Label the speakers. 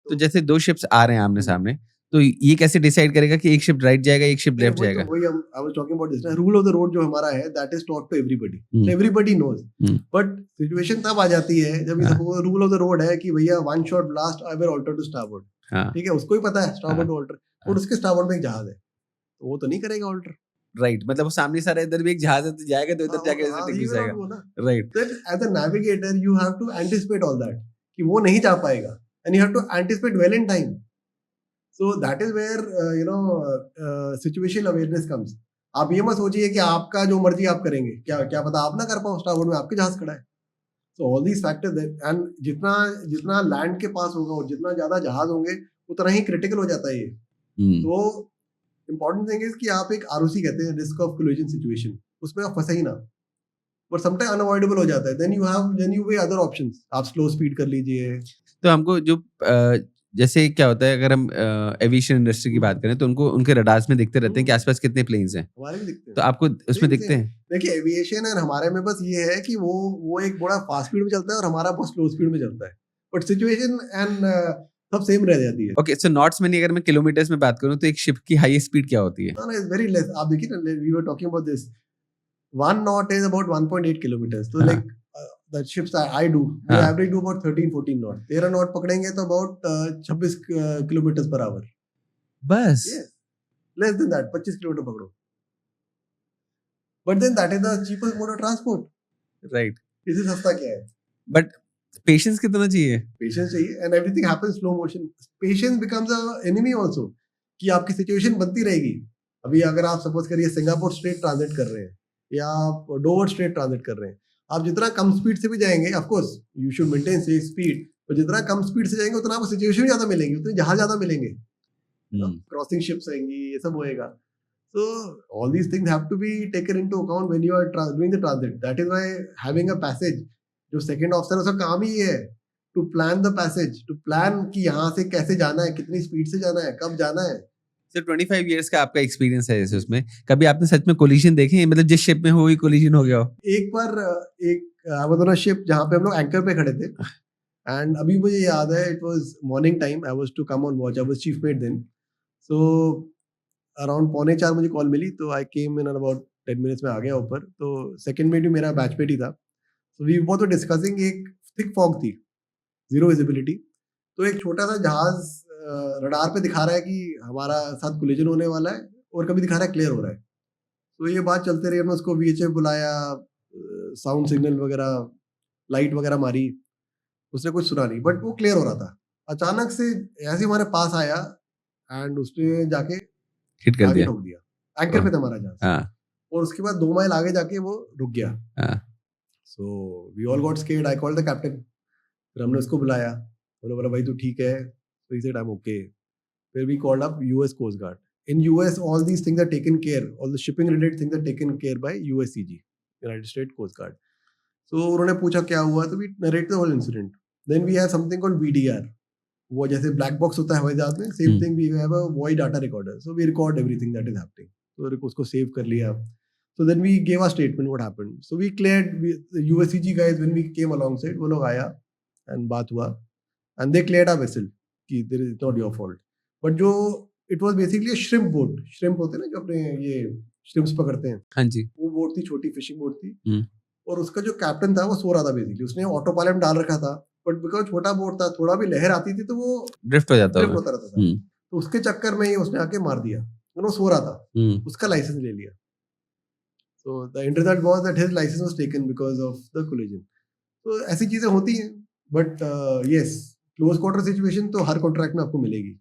Speaker 1: तो जैसे 2 शिप्स आ रहे हैं आमने-सामने, तो ये कैसे डिसाइड करेगा कि एक शिप राइट जाएगा, एक शिप
Speaker 2: नहीं,
Speaker 1: लेफ्ट
Speaker 2: वही तो
Speaker 1: जाएगा?
Speaker 2: वही हम I was talking about this ना, रूल ऑफ द रोड जो हमारा है that is taught to everybody.
Speaker 1: Hmm,
Speaker 2: everybody knows.
Speaker 1: Hmm,
Speaker 2: but situation तब आ जाती है जब
Speaker 1: हाँ,
Speaker 2: suppose rule of the road है कि भैया one shot blast I will alter to starboard.
Speaker 1: हाँ,
Speaker 2: ठीक है, उसको ही पता है स्टारबोर्ड
Speaker 1: हाँ,
Speaker 2: टू ऑल्टर, और
Speaker 1: हाँ,
Speaker 2: उसके स्टारबोर्ड में एक जहाज है, तो वो तो नहीं करेगा ऑल्टर।
Speaker 1: राइट मतलब वो सामने सारा इधर भी एक जहाज है तो जाएगा तो
Speaker 2: हाँ,
Speaker 1: इधर जाके ऐसे
Speaker 2: हाँ,
Speaker 1: टिक
Speaker 2: ही
Speaker 1: भी
Speaker 2: विल नॉट
Speaker 1: जाएगा।
Speaker 2: गो ना।
Speaker 1: Right,
Speaker 2: then as a navigator you have to anticipate all that कि वो नहीं जा पाएगा, and you have to anticipate well in time. So that is where situation awareness comes. आप ये मत सोचिए कि आपका जो मर्जी आप करेंगे, क्या क्या पता आप ना कर पाओ, स्टारबोर्ड में आपके जहाज खड़ा है। So all these factors, and जितना जितना लैंड के पास होगा और जितना ज्यादा जहाज होंगे उतना ही क्रिटिकल हो जाता है ये।
Speaker 1: हुँ,
Speaker 2: तो इम्पोर्टेंट थिंग इज कि आप एक आरओसी कहते हैं, रिस्क ऑफ कोलिजन सिचुएशन, उसमें आप फंसे ही ना। बट समटाइम अनअवॉइडेबल हो जाता है, then you weigh other options, आप स्लो स्पीड कर लीजिए।
Speaker 1: तो हमको जो जैसे क्या होता है अगर हम एविएशन इंडस्ट्री की बात करें तो उनको उनके रडार्स में दिखते रहते हैं कि
Speaker 2: हम्म,
Speaker 1: आस-पास कितने प्लेन्स हैं,
Speaker 2: हमारे भी दिखते
Speaker 1: तो
Speaker 2: हैं।
Speaker 1: आपको उसमें
Speaker 2: सेम
Speaker 1: दिखते
Speaker 2: सेम।
Speaker 1: हैं?
Speaker 2: देखिए एविएशन और हमारे में बस ये है कि वो एक बड़ा फास्ट स्पीड में चलता है और हमारा बहुत स्लो स्पीड में चलता है, बट सिचुएशन एंड सब सेम रह जाती है।
Speaker 1: ओके, सो नॉट्स में नहीं अगर मैं किलोमीटर्स में बात करूँ तो एक शिप की हाईएस्ट स्पीड क्या होती है?
Speaker 2: ना ना, इज वेरी लेस। आप देखिए ना, we were talking about this, 1 knot is about 1.8 kilometers, so
Speaker 1: हाँ,
Speaker 2: like the ships I do, we
Speaker 1: हाँ,
Speaker 2: average do about 13-14 knot, 13 knot पकड़ेंगे तो about 26 kilometers per hour।
Speaker 1: बस?
Speaker 2: yes, less than that, 25 kilometre पकड़ो, but then that is the cheapest mode of transport।
Speaker 1: Right,
Speaker 2: इससे सस्ता क्या है?
Speaker 1: बट पेशेंस कितना चाहिए?
Speaker 2: पेशेंस चाहिए, and everything happens slow motion. Patience becomes a enemy also, कि आपकी सिचुएशन बनती रहेगी। अभी अगर आप सपोज करिए सिंगापुर स्ट्रेट ट्रांजिट कर रहे हैं या आप डोवर स्ट्रेट ट्रांजिट कर रहे हैं, आप जितना कम स्पीड से भी जाएंगे, of course you should maintain safe speed, और जितना कम स्पीड से जाएंगे उतना आपको सिचुएशन ज्यादा मिलेंगी, उतने जहाज ज्यादा मिलेंगे,
Speaker 1: हुँ,
Speaker 2: क्रॉसिंग शिप्स आएंगी, ये सब होएगा। So all these things have to be taken into account when you are doing the transit. That is why having a passage, जो सेकंड ऑप्शन है उसका काम ही ये है to plan the passage, to plan कि यहाँ से कैसे जाना है, कितनी स्पीड से जाना है, कब जाना है।
Speaker 1: सर 25 इयर्स का आपका एक्सपीरियंस है जैसे उसमें, कभी आपने सच में कोलिशन देखे हैं? मतलब जिस शिप में हो वही कोलिशन हो गया हो?
Speaker 2: एक बार एक I was on a ship जहाँ पे हम लोग एंकर पे खड़े थे, एंड अभी मुझे याद है it was morning time, I was to come on watch, I was chief mate then. So around 3:45 मुझे कॉल मिली, तो आई केम इन अबाउट 10 मिनट्स में आ गया ऊपर। तो सेकंड मेट भी मेरा बैचमेट ही था। So we both were discussing, एक थिक फॉग थी, जीरो विजिबिलिटी। तो एक छोटा सा जहाज रडार पे दिखा रहा है कि हमारा साथ कोलिजन होने वाला है, और कभी दिखा रहा है क्लियर हो रहा है। तो ये बात चलते रही, हमने उसको वीएचएफ बुलाया, साउंड सिग्नल वगैरह, लाइट वगैरह मारी, उसने कुछ सुना नहीं, बट वो क्लियर हो रहा था। अचानक से ऐसे ही हमारे पास आया, एंड उसने जाके
Speaker 1: हिट कर
Speaker 2: आगे
Speaker 1: दिया?
Speaker 2: ठोक दिया। एंकर
Speaker 1: ओह!
Speaker 2: पे था हमारा जहाज,
Speaker 1: हाँ,
Speaker 2: और उसके बाद 2 माइल आगे जाके वो रुक गया।
Speaker 1: हाँ,
Speaker 2: so we all got scared, I called the captain. फिर हमने उसको बुलाया, उन्होंने बोला भाई तू ठीक है, तो he said I am okay. फिर we called up US coast guard. In US all these things are taken care, all the shipping related things are taken care by USCG, United State coast guard. So उन्होंने पूछा क्या हुआ, तो we narrate the whole incident. Then we have something called VDR, वो जैसे black box होता है हवाई जहाज में, same
Speaker 1: hmm,
Speaker 2: thing we have a voice data recorder, so we record everything that is happening. तो उसको सेव कर लिया। So then we gave a statement what happened. So we cleared, the USCG guys when we came alongside, वो लोग आया and बात हुआ, and they cleared our vessel कि there is not your fault. But जो it was basically a shrimp boat, shrimp होते हैं ना जो अपने ये shrimps पकड़ते हैं,
Speaker 1: हाँ जी,
Speaker 2: वो बोट थी, छोटी फिशिंग बोट थी।
Speaker 1: हुँ,
Speaker 2: और उसका जो कैप्टन था वो सो रहा था, बेसिकली उसने ऑटो पायलट में डाल रखा था, बट बिकॉज छोटा बोट था, थोड़ा भी लहर आती थी तो वो
Speaker 1: ड्रिफ्ट हो जाता
Speaker 2: ड्रिफ्ट
Speaker 1: होगा।
Speaker 2: होता रहता था।
Speaker 1: हुँ,
Speaker 2: तो उसके चक्कर में ही उसने आके मार दिया, और वो सो रहा था,
Speaker 1: हुँ,
Speaker 2: उसका लाइसेंस ले लिया। So the end result was that his license was taken because of the collision. तो ऐसी चीजें होती हैं, but yes, close quarter situation तो हर कॉन्ट्रैक्ट में आपको मिलेगी।